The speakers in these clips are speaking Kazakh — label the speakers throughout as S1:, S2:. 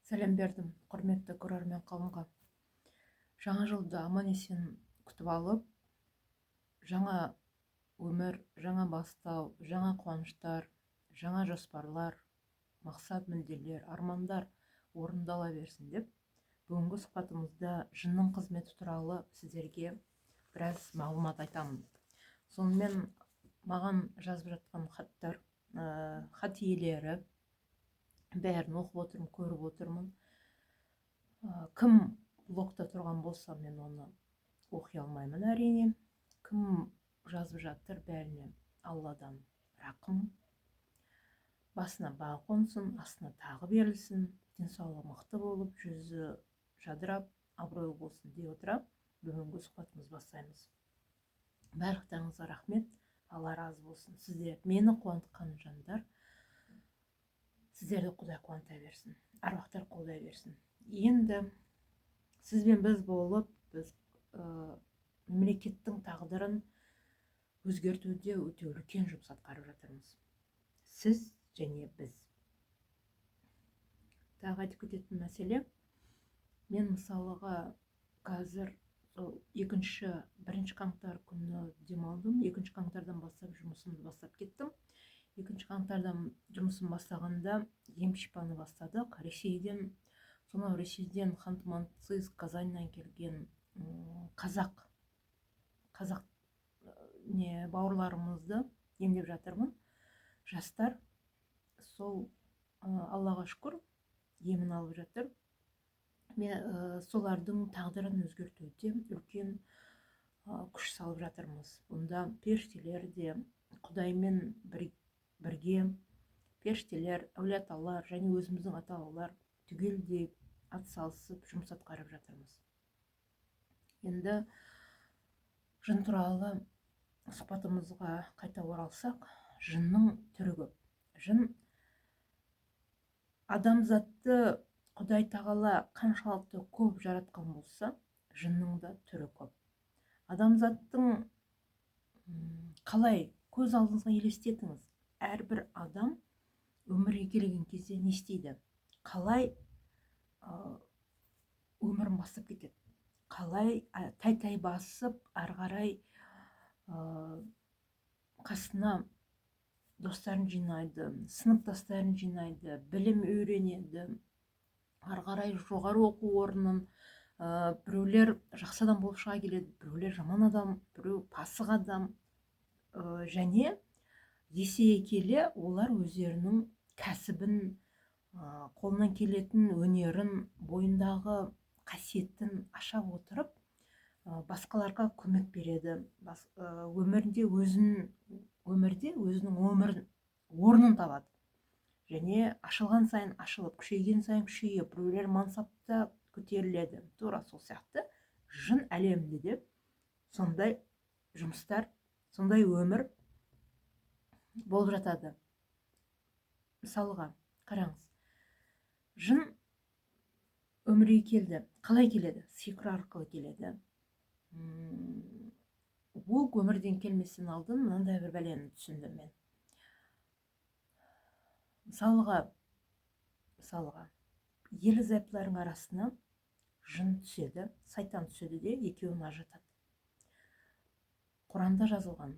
S1: Сәлем бердім, құрметті көрермен қауымға. Жаңа жылды аман есен күтіп алып, жаңа өмір, жаңа бастау, жаңа қуаныштар, жаңа жоспарлар, мақсат мүдделер, армандар орындала берсін деп, бүгінгі сұхбатымызда жынның қызметі туралы сіздерге біраз мағлұмат айтамын. Сонымен маған жазып жатқан хаттар, хат иелері бәрін оқып отырмын, көріп отырмын. Кім блогта тұрған болса, мен оны оқи алмаймын әрине. Кім жазып жатыр, бәріне Алладан рақым, басына бағы қонсын, астына тағы берілсін, денсаулығы мықты болып, жүзі жадырап, абыройлы болсын дей отыра бүгінгі сұхбатымызды бастаймыз. Барлықтарыңызға рахмет, Алла разы болсын. Сіздер мені қуантқан жандар, сіздерді Құдай қуанта берсін, аруақтар қолдай берсін. Енді сізбен біз болып, біз мемлекеттің тағдырын өзгертуде өте үлкен жұмыс атқарып жатырмыз. Сіз және біз. Тағы айтып кететін мәселе, мен мысалыға қазір бірінші қаңтар күні демалдым. 2 қаңтардан бастап жұмысымды бастап кеттім. 2 қаңтардан жұмысын бастағанда ем-шипаны бастадық. Сонау Ресейден Ханты-Мансийск, Казаньнан келген қазақ бауырларымызды емдеп жатырмын. Жастар сол Аллаға шүкір емін алып жатыр. Солардың тағдырын өзгертуде үлкен күш салып жатырмыз. Бұнда періштелер де Құдаймен бірге, періштелер, әулие-аталар және өзіміздің ата-бабалар түгелдей атсалысып жұмыс атқарып жатырмыз. Енді жын туралы сұхбатымызға қайта оралсақ, жынның түрі көп. Жын адамзатты Құдай тағала қаншалықты көп жаратқан болса, жынның да түрі көп. Адамзаттың қалай көз алдыңызға елестетіңіз, әрбір адам өмірге келген кезде не істейді? Қалай өмірін бастап кетеді? Қалай тай-тай басып, ары қарай қасына достарын жинайды, сыныптастарын жинайды, білім үйренеді, ары қарай жоғары оқу орнын, біреулер жақсы адам болып шыға келеді, біреулер жаман адам, біреу пасық адам, және есейе келе олар өздерінің кәсібін, қолынан келетін өнерін, бойындағы қасиетін аша отырып, басқаларға көмек береді. Өмірде өзінің орнын табады. Және ашылған сайын ашылып, күшейген сайын күшейіп, біреулер мансапта көтеріледі. Тура сол сияқты жын әлемінде де сондай жұмыстар, сондай өмір болып жатады. Мысалға, қараңыз, жын өмірге келді. Қалай келеді? Сиқыр арқылы келеді. Ол өмірден келместен алдын мынандай бір бәлені түсіндім мен. Мысалға, ерлі-зайыптылардың арасына жын түседі, сайтан түседі де екеуін ажыратады. Құранда жазылған.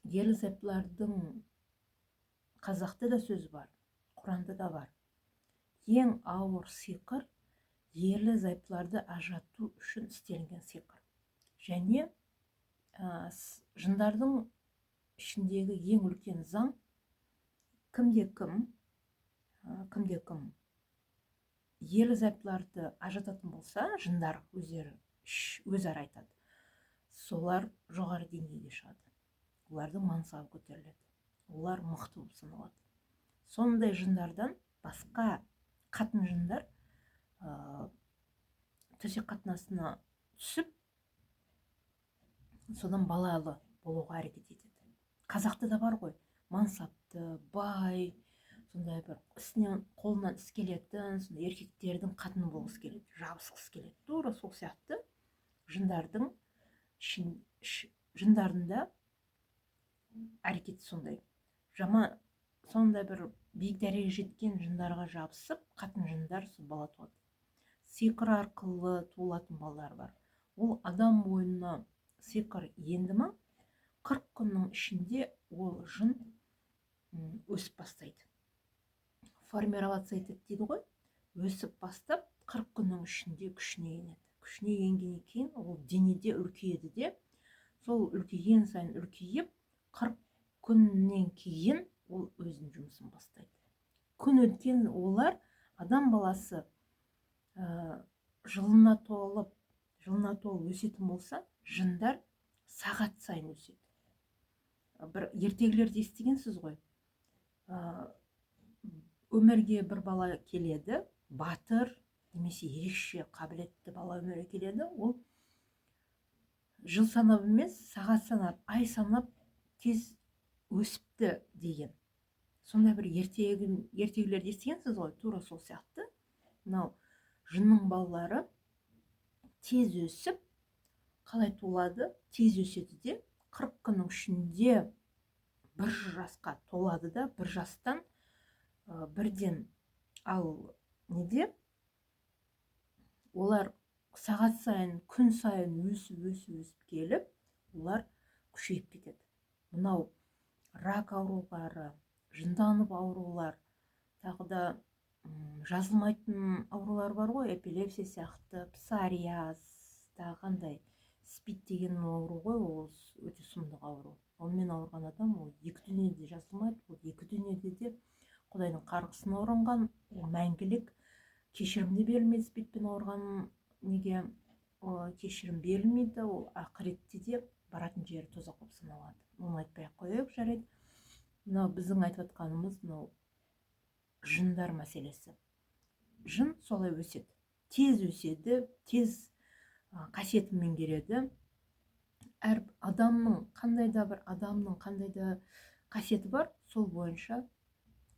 S1: Ерлі-зайыптылардың қазақта да сөз бар, Құранда да бар. Ең ауыр сиқыр ерлі-зайыптыларды ажырату үшін істелінген сиқыр. Және жындардың ішіндегі ең үлкен заң, кімде-кім ерлі-зайыптыларды ажырататын болса, жындар өзара айтады, солар жоғары деңгейге шығады. Олардың мансабы көтеріледі. Олар мықты болып саналады. Сондай жындардан басқа қатын жындар төсек қатынасына түсіп, содан балалы болуға әрекет етеді. Қазақта да бар ғой, мансапты, бай, сондай бір қолынан іс келетін, еркектердің қатыны болғысы келеді, жабысқысы келеді. Тура сол сияқты жындарында әрекеті сондай. сондай бір биік дәрежеге жеткен жындарға жабысып қатын жындар сол бала туады. Сиқыр арқылы туылатын балалар бар. Ол адам бойына сиқыр енді ма, 40 күннің ішінде ол жын өсіп бастайды. Формироваться етеді дейді ғой. Өсіп бастап 40 күннің ішінде күшіне енеді. Күшіне енгеннен кейін ол денеде үлкейеді де, сол үлкейген сайын үлкейіп, 40 күннен кейін ол өзінің жұмысын бастайды. Күн өткен олар адам баласы жылына толып өсетін болса, жындар сағат сайын өседі. Бір ертегілерді естігенсіз ғой. Өмірге бір бала келеді, батыр, немесе ерекше қабілетті бала өмірге келеді. Ол жыл санап емес, сағат санап, ай санап тез өсіпті деген. Сондай бір ертегілерді естігенсіз ғой, тура сол сияқты. Мынау жынның балалары тез өсіп, қалай туылады? Тез өседі де, 40 күннің ішінде бір жасқа толады да, бір жастан бірден, ал неде? Олар сағат сайын, күн сайын өсіп келіп, олар күшейіп кетеді. Мынау рак аурулары, жынданып аурулар, тағы да жазылмайтын аурулар бар ғой, эпилепсия сияқты, псориаз, қандай, спид деген ауру ғой, ол өте сұмдық ауру. Онымен ауырған адам ол екі дүниеде жазылмайды, ол екі дүниеде де Құдайдың қарғысына орынған, ол мәңгілік кешірім де берілмейді. Спидпен ауырған неге кешірім берілмейді, ол ақыретте де баратын жері тозақ болып саналады. Оны айтпай-ақ қояйық, жарайды. Мынау біздің айтып жатқанымыз мынау жындар мәселесі. Жын солай өседі, тез өседі, тез қасиетін меңгереді. Әр адамның қандай да қасиеті бар, сол бойынша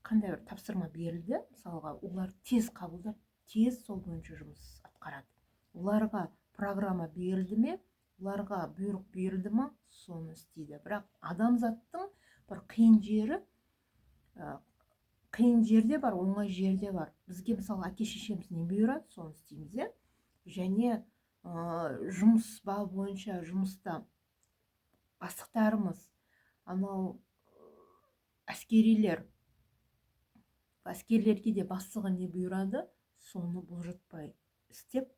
S1: қандай бір тапсырма берілді, мысалға, олар тез қабылдап, тез сол бойынша жұмыс атқарады. Оларға программа берілді ме, оларға бұйрық берілді ме, соны істейді. Бірақ адамзаттың бір қиын жерде бар, оңай жерде бар. Бізге мысалы әке шешеміз не бұйырады, соны істейміз. Және жұмыс бабы бойынша жұмыста бастықтарымыз, анау әскерлерге де бастығы не бұйырады, соны бұлжытпай істеп,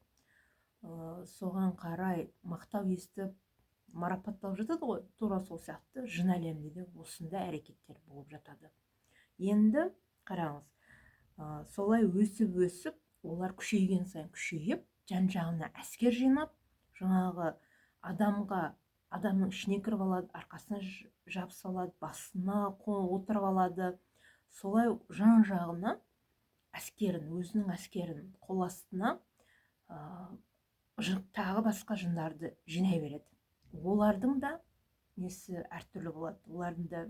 S1: соған қарай мақтау естіп, марапатталып жатады ғой. Тура сол сияқты жын әлемінде де осындай әрекеттер болып жатады. Енді қараңыз, солай өсіп, олар күшейген сайын күшейіп, жан-жағына әскер жинап, жаңағы адамның ішіне кіріп алады, арқасына жабысып алады, басына отырып алады. Солай жан-жағына өзінің әскерін қол астына тағы басқа жындарды жинай береді. Олардың да несі әртүрлі болады. Олардың да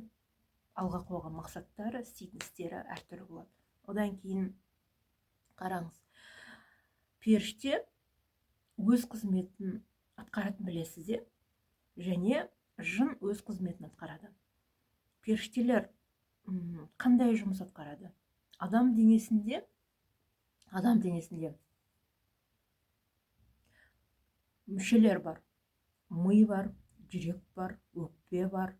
S1: алға қойған мақсаттары, істейтін істері әртүрлі болады. Одан кейін қараңыз, періште өз қызметін атқаратын білесіз, және жын өз қызметін атқарады. Періштелер қандай жұмыс атқарады? Адам денесінде мүшелер бар. Ми бар, жүрек бар, өкпе бар,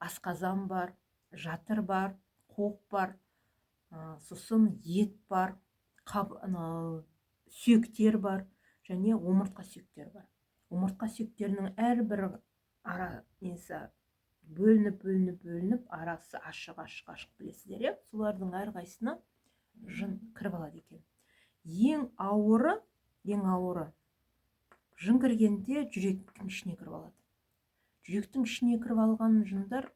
S1: асқазан бар, жатыр бар, қуық бар, сосын ет бар, сүйектер бар, және омыртқа сүйектер бар. Омыртқа сүйектерінің әрбір бөлініп, арасы ашық білесіздер. Солардың әрқайсысына жын кіріп алады екен. Ең ауыры жын кіргенде жүректің ішіне кіріп алады. Жүректің ішіне кіріп алған жындар,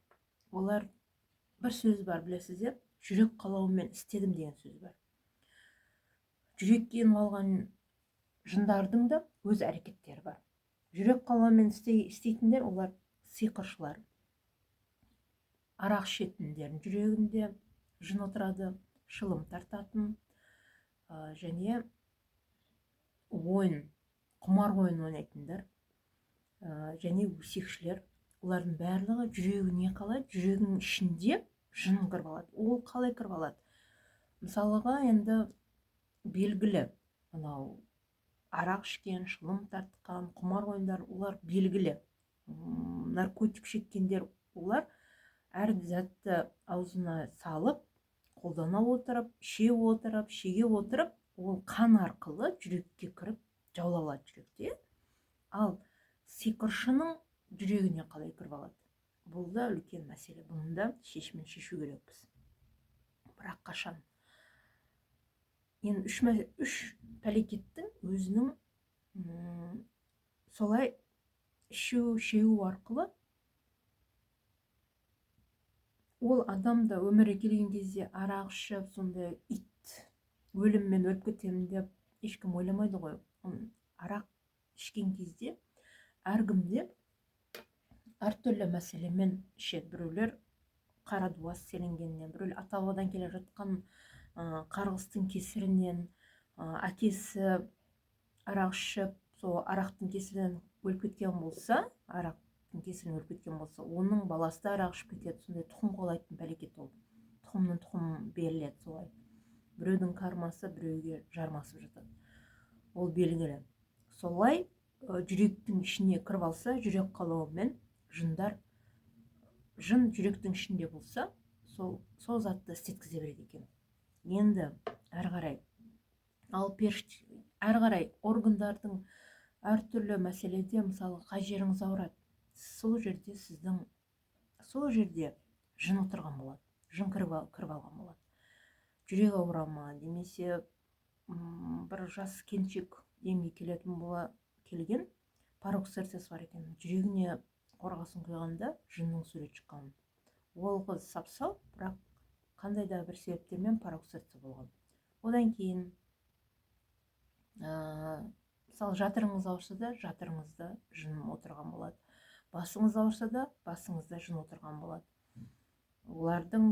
S1: олар бір сөз бар, білесіздер, жүрек қалауымен істедім деген сөз бар. Жүрекке еніп алған жындардың да өз әрекеттері бар. Жүрек қалауымен істейтіндер, олар сиқыршылар. Арақ ішетіндердің жүрегінде жын отырады, шылым тартатын, және құмар ойын ойнайтындар, және өсекшілер. Олардың барлығы жүрегіне қалайды, жүрегінің ішінде жын кіріп алады. Ол қалай кіріп алады? Мысалыға енді белгілі мынау арақ ішкен, шылым тартқан, құмар ойындар, олар белгілі. Наркотик шеккендер, олар әр затты аузына салып, қолдана отырып, шеге отырып, ол қан арқылы жүрекке кіріп жаулап алады жүректе. Ал сиқыршының жүрегіне қалай кіріп алады? Бұл да үлкен мәселе. Бұны да шешімін шешу керекпіз. Бірақ қашан? Енді үш пәлекеттің өзінің солай шеу арқылы ол адамда өмірге келген кезде арақ ішіп, сондай ит өліммен өліп кетемін деп ешкім ойламайды ғой. Арақ ішкен кезде әркімде әртүрлі мәселемен ішеді. Біреулер қара дуаз селенгеннен, біреулер ата-бабадан келе жатқан қарғыстың кесірінен, әкесі арақ ішіп, сол арақтың кесірінен өліп кеткен болса, оның баласы да арақ ішіп кетеді. Сондай тұқым қуалайтын пәлекет ол. Тұқымнан тұқым беріледі солай. Біреудің кармасы біреуге жармасып жатады. Ол белгілі. Солай жүректің ішіне кіріп алса, жүрек қалауымен жын жүректің ішінде болса, сол затты істеткізе береді екен. Енді әрі қарай, әрі қарай органдардың әртүрлі мәселеде, мысалы, қай жеріңіз ауырады, сол жерде жын отырған болады, жын кіріп алған болады. Жүрек ауыра ма, немесе бір жас келіншек емге келген пароксерсис бар екен. Жүрегіне қорғасын құйғанда жынның сурет шыққан. Ол қыз сап-сау, бірақ қандай да бір себептермен пароксерсис болған. Одан кейін мысалы, жатырыңыз ауырса да, жатырыңызда жын отырған болады. Басыңыз ауырса да, басыңызда жын отырған болады. Олардың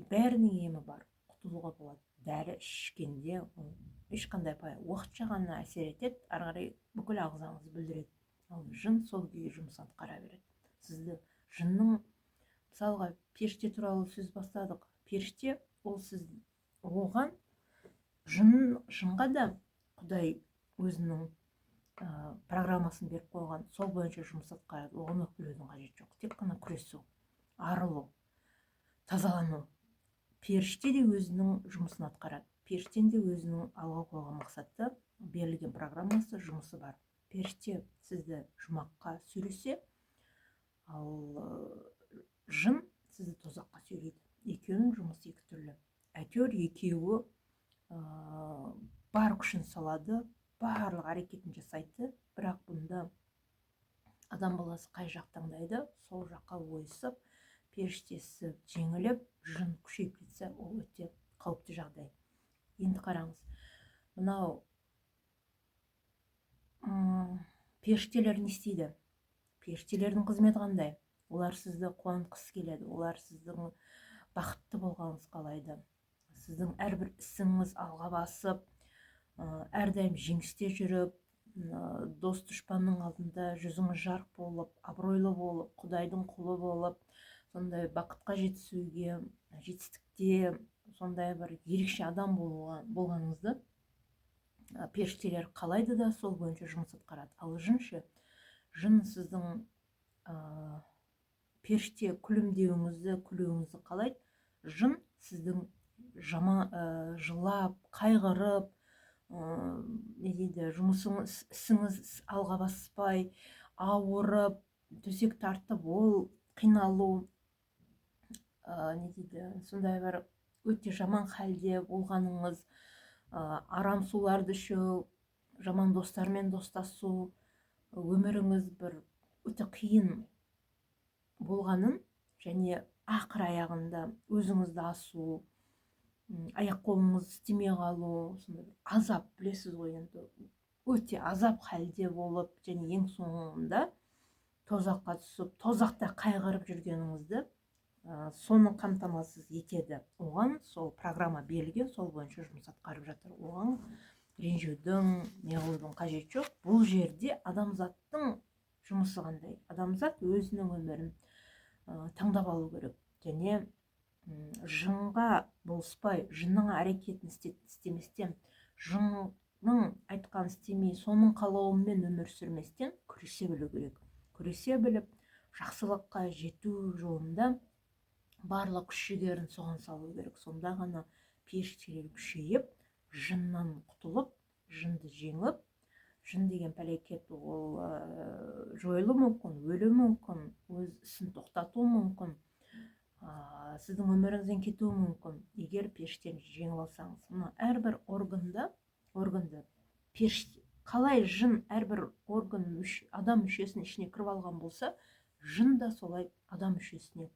S1: бәрінің емі бар, құтылуға болады. Дәрі ішкенде ешқандай уақытша ғана әсер етеді, ары қарай бүкіл ағзаңызды бүлдіреді. Ал жын сол күйі жұмыс атқара береді. Сізді жынның, мысалға, періште туралы сөз бастадық. Періште ол оған жынға да Құдай өзінің программасын беріп қойған, сол бойынша жұмыс атқарады. Оған өкпелеудің қажеті жоқ. Тек қана күресу, арылу, тазалану. Періште де өзінің жұмысын атқарады. Періштен де өзінің алға қойған мақсатты, берілген программасы, жұмысы бар. Періште сізді жұмаққа сөйлесе, ал жын сізді тозаққа сөйлейді. Екеуінің жұмысы екі түрлі. Әйтеуір екеуі бар күшін салады, барлық әрекетін жасайды, бірақ бұнда адам баласы қай жақ таңдайды, сол жаққа ойысып, періштесі жеңіліп, жын күшейіп кетсе, ол өте қауіпті жағдай. Енді қараңыз, мынау періштелер не істейді? Періштелердің қызметі қандай? Олар сізді қуантқысы келеді, олар сіздің бақытты болғаныңыз қалайды. Сіздің әрбір ісіңіз алға басып, әрдайым жеңісте жүріп, дос дұшпанның алдында жүзіңіз жарық болып, абыройлы болып, Құдайдың құлы болып, сондай бақытқа жетісуге, жетістікте сондай бір ерекше адам болғаныңызды періштелер қалайды да сол бойынша жұмыс атқарады. Ал жын сіздің періште күлуіңізді қалайды. Жын сіздің жылап, қайғырып, ісіңіз алға баспай, ауырып, төсек тартып, ол қиналу, сондай бір өте жаман халде болғаныңыз, арам суларды ішу, жаман достармен достасу, өміріңіз бір өте қиын болғанын, және ақыр аяғында өзіңізді асу, аяқ қолыңыз істемей қалу, сондай азап, білесіз ғой, енді өте азап халде болып, және ең соңында тозаққа түсіп, тозақта қайғырып жүргеніңізді соны қамтамасыз етеді. Оған сол программа берілген, сол бойынша жұмыс атқарып жатыр. Оған ренжудің, неғылудың қажеті жоқ. Бұл жерде адамзаттың жұмысы қандай? Адамзат өзінің өмірін таңдап алу керек. Және жынға болыспай, жынның әрекетін істеместен, жынның айтқан істемей, соның қалауымен өмір сүрместен күресе білу керек. Күресе біліп, жақсылыққа жету жолында барлық күш-жігерін соған салу керек. Сонда ғана періштелер күшейіп, жыннан құтылып, жынды жеңіп, жын деген пәлекет ол жойылу мүмкін, өлу мүмкін, өз ісін тоқтату мүмкін, сіздің өміріңізден кетуі мүмкін, егер періштені жеңіп алсаңыз. Мына әрбір органды періште, қалай жын әрбір орган адам мүшесінің ішіне кіріп алған болса, жын да солай адам мүшесіне.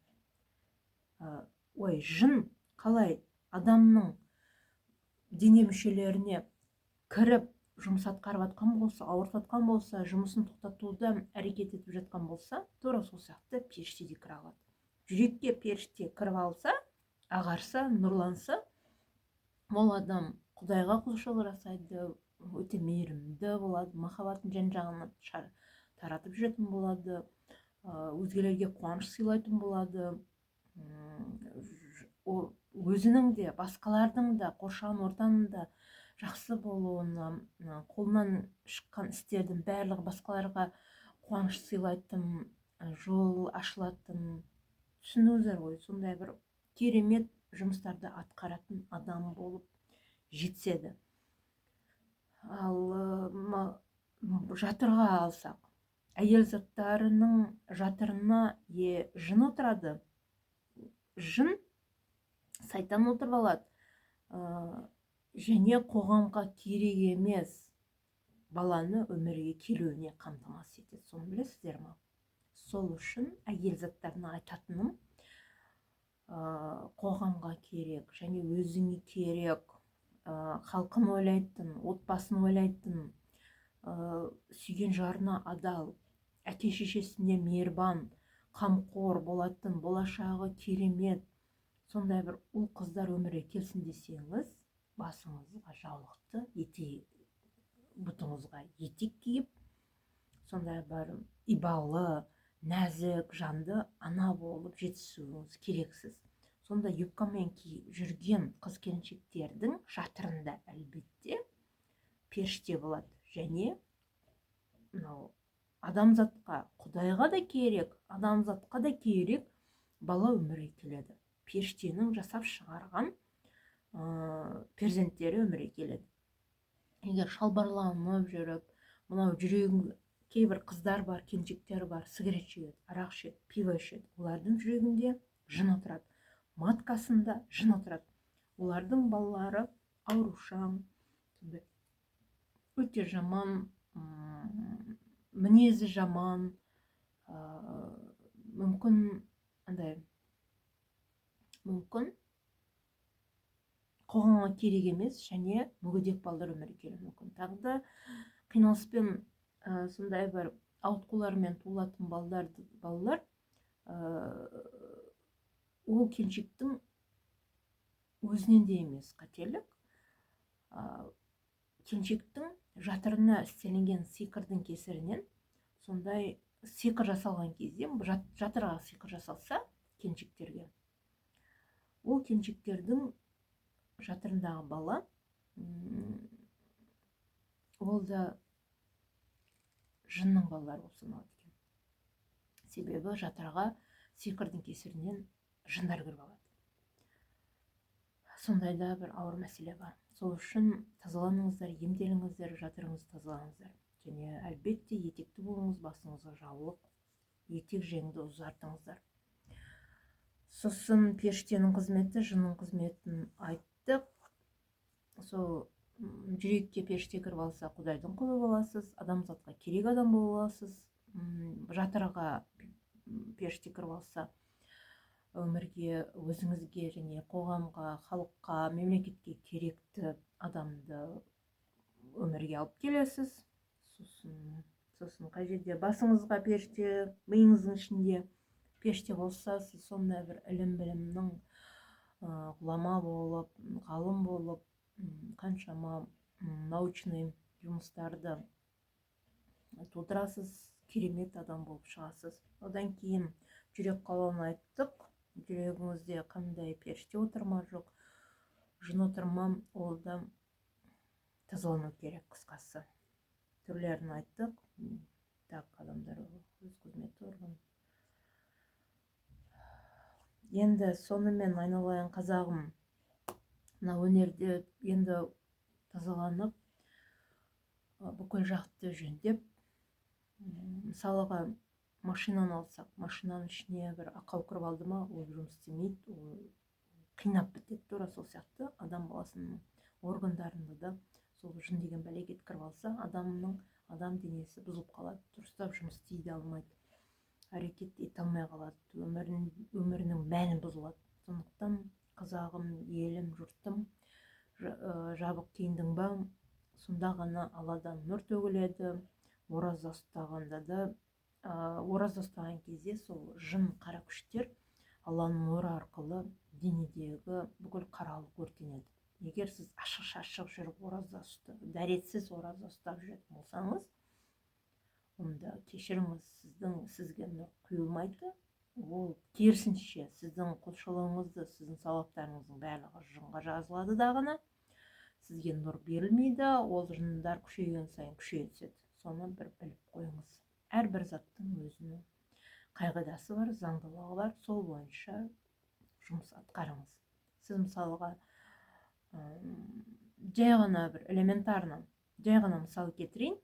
S1: Жын қалай адамның дене мүшелеріне кіріп жұмыс атқарып жатқан болса, ауыртып болса, жұмысын тоқтатуда әрекет етіп жатқан болса, тура сол сияқты періште де кіре алады. Жүрекке періште кіріп алса, ағарса, нұрланса, ол адам Құдайға құлшылық жасайды, өте мейірімді болады, махаббатын жан-жағына таратып жүретін болады, өзгелерге қуаныш сыйлайтын болады, өзінің де, басқалардың да, қоршаған ортаның да жақсы болуына, қолынан шыққан істердің барлығы басқаларға қуаныш сыйлайтын, жол ашылатын, түсініңіздер ғой, сондай бір керемет жұмыстарды атқаратын адам болып жетседі. Ал жатырға алсақ, әйел заттарының жатырына жын отырады. Жын сайтан отырып алады, және қоғамға керек емес баланы өмірге келуіне қамтамасыз етеді. Соны білесіздер ме? Сол үшін әйел заттарына айтатыным, қоғамға керек және өзіңе керек, халқын ойлайтын, отбасын ойлайтын, сүйген жарына адал, әке шешесіне мейірбан, қамқор болатын, болашағы керемет, сондай бір ұл қыздар өмірге келсін десеңіз, басыңызға жаулықты, бұтыңызға етек киіп, сондай бір ибалы, нәзік, жанды ана болып жетісуіңіз керексіз. Сонда юбкамен жүрген қыз-келіншектердің жатырында әлбетте періште болады. Және адамзатқа, Құдайға да керек, адамзатқа да керек бала өмірге келеді. Періштенің жасап шығарған перзенттері өмірге келеді. Егер шалбарланып жүріп, мынау жүрегің, кейбір қыздар бар, келіншектер бар, сигарет шегеді, арақ ішеді, пиво ішеді. Олардың жүрегінде жын отырады, маткасында жын отырады. Олардың балалары аурушаң, өте жаман, мінезі жаман, мүмкін қоғамға керек емес, және мүгедек балалар өмірге келуі мүмкін. Тағы да қиналыспен, сондай бір ауытқулармен туылатын балалар, ол келіншектің өзінен де емес қателік, келіншектің жатырына істелінген сиқырдың кесірінен, сондай сиқыр жасалған кезде, жатырға сиқыр жасалса келіншектерге, ол келіншектердің жатырындағы бала, ол да жынның балалары болып саналады екен. Себебі жатырға сиқырдың кесірінен жындар кіріп алады. Сондай да бір ауыр мәселе бар. Сол үшін тазаланыңыздар, емделіңіздер, жатырыңызды тазалаңыздар. Және әлбетте етекті болыңыз, басыңызға жаулық, етек жеңді ұзартыңыздар. Сосын періштенің қызметі, жынның қызметін айттық. Сол жүрекке періште кіріп алса, Құдайдың құлы боласыз, адамзатқа керек адам боласыз. Жатырға періште кіріп алса, өмірге, өзіңізге және қоғамға, халыққа, мемлекетке керекті адамды өмірге алып келесіз. Сосын қай жерде басыңызға періште, миыңыздың ішінде періште болса, сіз сондай бір ілім-білімнің ғұлама болып, ғалым болып, қаншама научный жұмыстарды тудырасыз, керемет адам болып шығасыз. Одан кейін жүрек қалауын айттық. жүрегіңізде қандай періште отыр ма, жоқ жын отыр ма, ол да тазалану керек. Қысқасы түрлерін айттық. Так, адамдар өз қызметі орган. Енді сонымен айналайын қазағым, мына өнерде енді тазаланып, бүкіл жақты жөндеп, мысалыға машинаны алсақ, машинаның ішіне бір ақау кіріп алды ма, ол жұмыс істемейді, ол қинап бітеді. Тура сол сияқты адам баласының органдарында да сол жын деген бәлеге кіріп алса, адам денесі бұзылып қалады, дұрыстап жұмыс істей де алмайды, әрекет ете алмай қалады, өмірінің мәні бұзылады. Сондықтан қазағым, елім, жұртым, жабық киіндің ба, сонда ғана алладан нұр төгіледі. Ораза ұстағанда да, ораза ұстаған кезде сол жын қара күштер Алланың нұры арқылы денедегі бүкіл қаралық өртенеді. Егер сіз ашық-шашық жүріп ораза ұстап, дәретсіз ораза ұстап жүретін болсаңыз, онда кешіріңіз, сізге нұр құйылмайды. Ол керісінше сіздің құлшылығыңызды, сіздің сауаптарыңыздың барлығы жынға жазылады дағыны. Сізге нұр берілмейді, ол жындар күшейген сайын күшейе түседі. Соны бір біліп қойыңыз. Әрбір заттың өзінің қағидасы бар, заңдылығы бар, сол бойынша жұмыс атқарыңыз. Сіз мысалға жай ғана бір элементарно, жай ғана мысал кетірейін.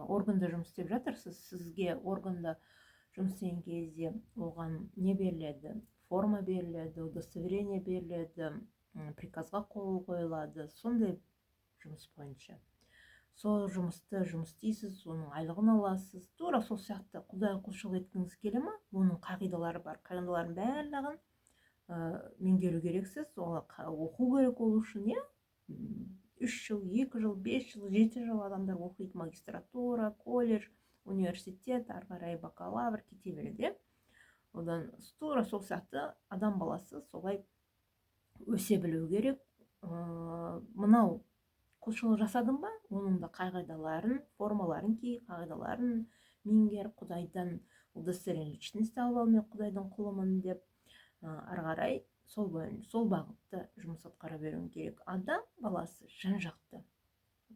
S1: Органда жұмыс істеп жатырсыз, сізге органда жұмыс істеген кезде оған не беріледі? Форма беріледі, удостоверение беріледі, приказға қол қойылады, сондай жұмыс бойынша. Сол жұмысты жұмыс істейсіз, оның айлығын аласыз. Тура сол сияқты Құдайға құлшылық еткіңіз келе ме? Оның қағидалары бар. Қағидалардың барлығын меңгеру керексіз, оқу керек ол үшін, 3 жыл, 2 жыл, 5 жыл, 7 жыл адамдар оқиды, магистратура, колледж, университет, ары қарай бакалавр кете береді. Одан тура сол сияқты адам баласы солай өсе білу керек. Мынау құлшылық жасадың ба, оның да қағидаларын, формаларын ки, қағидаларын меңгер, Құдайдан удостоверение личности алып ал, мен Құдайдың құлымын деп, ары қарай сол бағытта жұмыс атқара беруің керек. Адам баласы жан-жақты.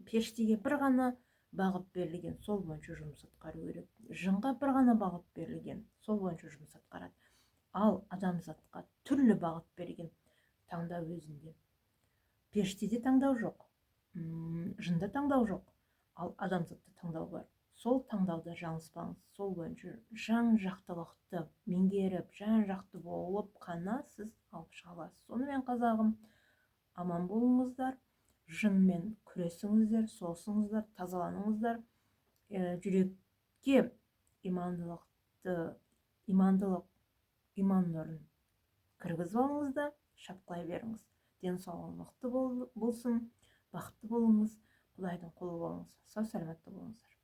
S1: Періштеге бір ғана бағыт берілген, сол бойынша жұмыс атқару керек. Жынға бір ғана бағыт берілген, сол бойынша жұмыс атқарады. Ал адамзатқа түрлі бағыт берген, таңдау өзінде. Періштеде таңдау жоқ, жында таңдау жоқ, ал адамзатта таңдау бар. Сол таңдауда жаңылыспаңыз, сол бойынша жан-жақтылықты меңгеріп, жан-жақты болып қана сіз алып шыға аласыз. Сонымен қазағым, аман болыңыздар, жынмен күресіңіздер, соғысыңыздар, тазаланыңыздар, жүрекке иман нұрын кіргізіп алыңыздар, шапқылай беріңіз. Денсаулығыңыз мықты болсын, бақытты болыңыз, Құдайдың құлы болыңыз. Сау саламатта болыңыздар.